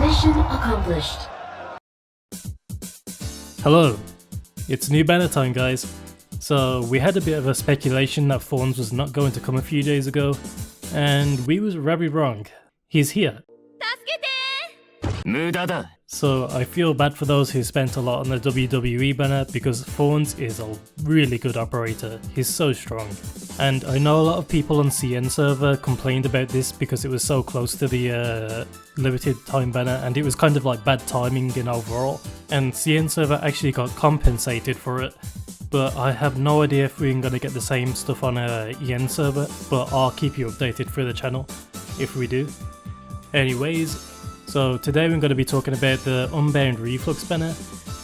Mission accomplished. Hello, it's new banner time, guys. So we had a bit of a speculation that Thorns was not going to come a few days ago, and we was very wrong. He's here. So I feel bad for those who spent a lot on the WWE banner because Thorns is a really good operator. He's so strong. And I know a lot of people on CN server complained about this because it was so close to the limited time banner and it was kind of like bad timing in overall. And CN server actually got compensated for it. But I have no idea if we're going to get the same stuff on a EN server, but I'll keep you updated through the channel if we do. Anyways, so today we're going to be talking about the Unbound Reflux banner.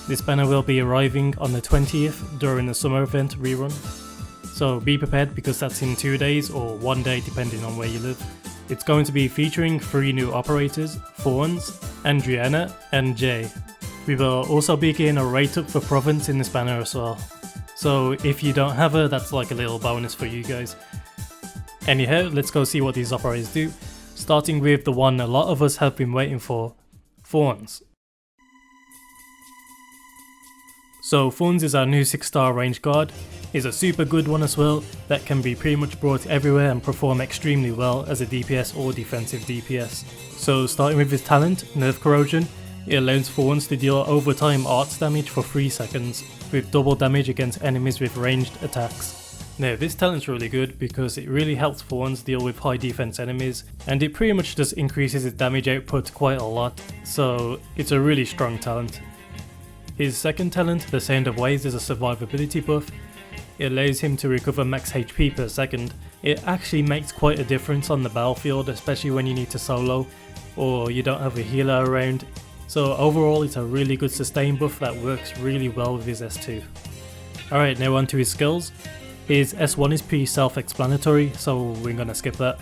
This banner will be arriving on the 20th during the summer event rerun. So be prepared because that's in 2 days or 1 day depending on where you live. It's going to be featuring 3 new operators, Thorns, Andreana and Jaye. We will also be getting a rate up for province in this banner as well. So if you don't have her, that's like a little bonus for you guys. Anyhow, let's go see what these operators do. Starting with the one a lot of us have been waiting for, Thorns. So Thorns is our new 6-star range guard. He's a super good one as well, that can be pretty much brought everywhere and perform extremely well as a DPS or defensive DPS. So starting with his talent, Nerve Corrosion, it allows Thorns to deal overtime arts damage for 3 seconds, with double damage against enemies with ranged attacks. Now this talent's really good because it really helps Thorns deal with high defense enemies, and it pretty much just increases his damage output quite a lot, so it's a really strong talent. His second talent, the Sound of Waves, is a survivability buff. It allows him to recover max HP per second. It actually makes quite a difference on the battlefield, especially when you need to solo or you don't have a healer around. So overall it's a really good sustain buff that works really well with his S2. Alright, now on to his skills. His S1 is pretty self-explanatory, so we're gonna skip that.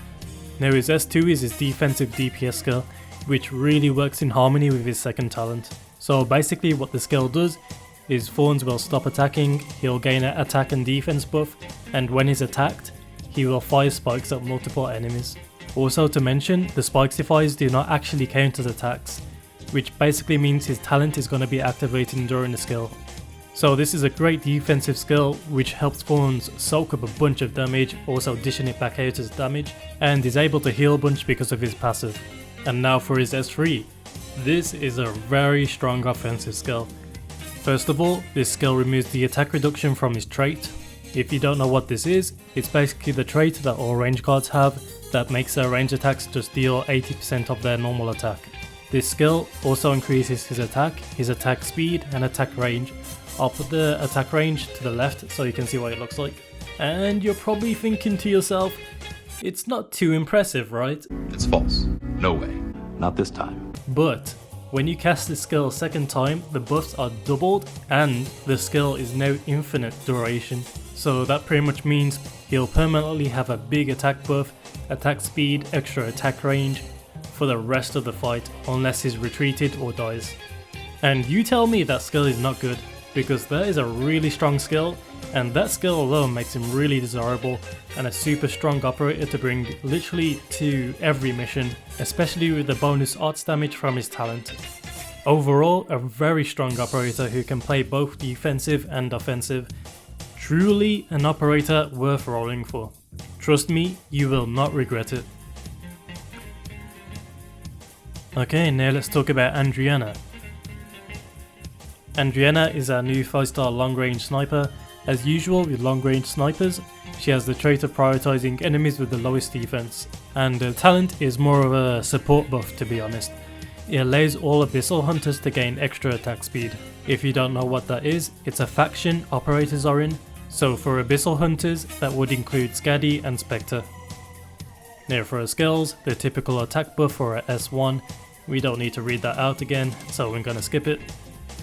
Now his S2 is his defensive DPS skill, which really works in harmony with his second talent. So basically what the skill does is Thorns will stop attacking, he'll gain an attack and defense buff, and when he's attacked, he will fire spikes at multiple enemies. Also to mention, the spikes he fires do not actually count as attacks, which basically means his talent is going to be activating during the skill. So this is a great defensive skill which helps Thorns soak up a bunch of damage, also dishing it back out as damage, and is able to heal a bunch because of his passive. And now for his S3. This is a very strong offensive skill. First of all, this skill removes the attack reduction from his trait. If you don't know what this is, it's basically the trait that all range guards have that makes their range attacks just deal 80% of their normal attack. This skill also increases his attack speed and attack range. I'll put the attack range to the left so you can see what it looks like. And you're probably thinking to yourself, it's not too impressive, right? It's false. No way. Not this time. But when you cast this skill a second time, the buffs are doubled and the skill is now infinite duration. So that pretty much means he'll permanently have a big attack buff, attack speed, extra attack range for the rest of the fight unless he's retreated or dies. And you tell me that skill is not good, because that is a really strong skill, and that skill alone makes him really desirable and a super strong operator to bring literally to every mission, especially with the bonus arts damage from his talent. Overall, a very strong operator who can play both defensive and offensive. Truly an operator worth rolling for. Trust me, you will not regret it. Okay, now let's talk about Andreana. Andreana is our new 5-star long-range sniper. As usual with long-range snipers, she has the trait of prioritizing enemies with the lowest defense, and her talent is more of a support buff, to be honest. It allows all Abyssal Hunters to gain extra attack speed. If you don't know what that is, it's a faction operators are in, so for Abyssal Hunters that would include Skadi and Spectre. Now for her skills, the typical attack buff for her S1, we don't need to read that out again, so we're gonna skip it.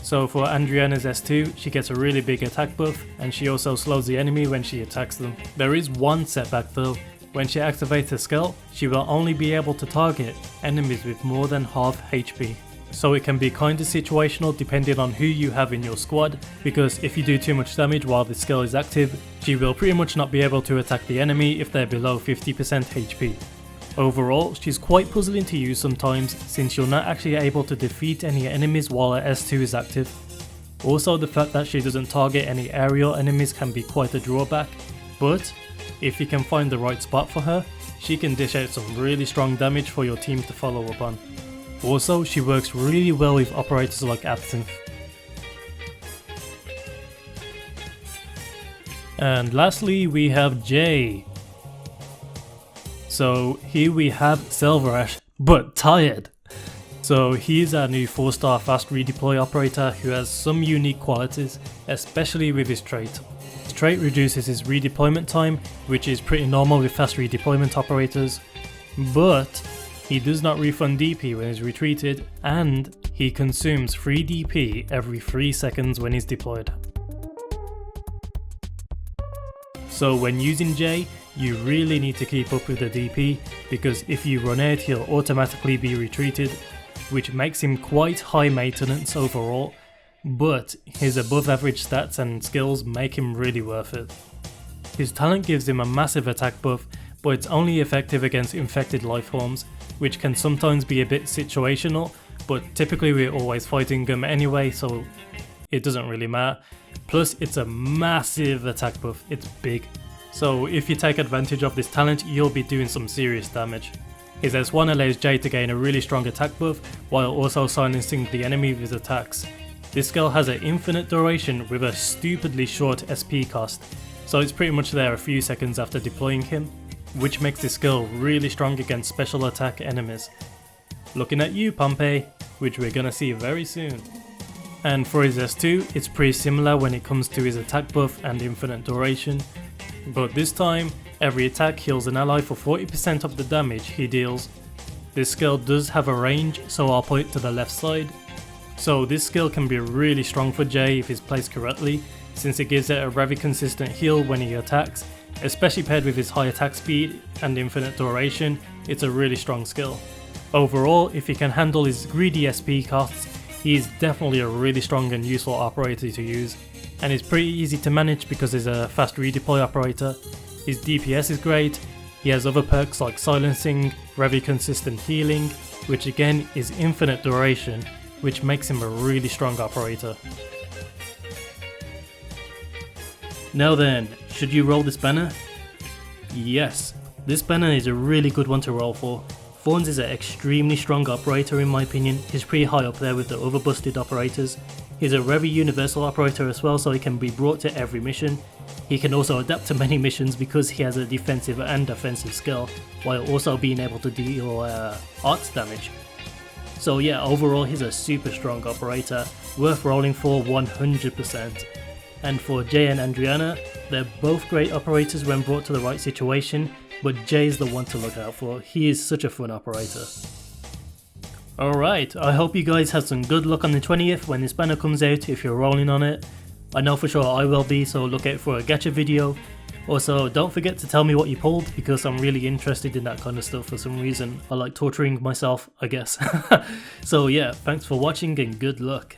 So for Andreana's S2, she gets a really big attack buff, and she also slows the enemy when she attacks them. There is one setback though. When she activates her skill, she will only be able to target enemies with more than half HP. so it can be kinda situational depending on who you have in your squad, because if you do too much damage while this skill is active, she will pretty much not be able to attack the enemy if they're below 50% HP. Overall, she's quite puzzling to use sometimes since you're not actually able to defeat any enemies while her S2 is active. Also, the fact that she doesn't target any aerial enemies can be quite a drawback, but if you can find the right spot for her, she can dish out some really strong damage for your team to follow up on. Also, she works really well with operators like Absinthe. And lastly, we have Jaye. So here we have Silverash, but tired. So he's our new 4-star fast redeploy operator who has some unique qualities, especially with his trait. His trait reduces his redeployment time, which is pretty normal with fast redeployment operators, but he does not refund DP when he's retreated, and he consumes free DP every 3 seconds when he's deployed. So when using Jaye, you really need to keep up with the DP, because if you run out he'll automatically be retreated, which makes him quite high maintenance overall, but his above average stats and skills make him really worth it. His talent gives him a massive attack buff, but it's only effective against infected life forms, which can sometimes be a bit situational, but typically we're always fighting them anyway, so it doesn't really matter. Plus it's a massive attack buff, it's big. So if you take advantage of this talent, you'll be doing some serious damage. His S1 allows Jaye to gain a really strong attack buff while also silencing the enemy with his attacks. This skill has an infinite duration with a stupidly short SP cost, so it's pretty much there a few seconds after deploying him, which makes this skill really strong against special attack enemies. Looking at you, Pompey, which we're gonna see very soon. And for his S2, it's pretty similar when it comes to his attack buff and infinite duration, but this time, every attack heals an ally for 40% of the damage he deals. This skill does have a range, so I'll put it to the left side. So this skill can be really strong for Jaye if it's placed correctly, since it gives it a very consistent heal when he attacks, especially paired with his high attack speed and infinite duration, it's a really strong skill. Overall, if he can handle his greedy SP costs, he is definitely a really strong and useful operator to use, and it's pretty easy to manage because he's a fast redeploy operator. His DPS is great, he has other perks like silencing, very consistent healing, which again is infinite duration, which makes him a really strong operator. Now then, should you roll this banner? Yes, this banner is a really good one to roll for. Thorns is an extremely strong operator in my opinion, he's pretty high up there with the other busted operators. He's a very universal operator as well, so he can be brought to every mission. He can also adapt to many missions because he has a defensive and offensive skill, while also being able to deal arts damage. So yeah, overall he's a super strong operator, worth rolling for 100%. And for Jaye and Andreana, they're both great operators when brought to the right situation, but Jaye's the one to look out for, he is such a fun operator. Alright, I hope you guys have some good luck on the 20th when this banner comes out if you're rolling on it. I know for sure I will be, so look out for a gacha video. Also, don't forget to tell me what you pulled because I'm really interested in that kind of stuff for some reason. I like torturing myself, I guess. So yeah, thanks for watching and good luck.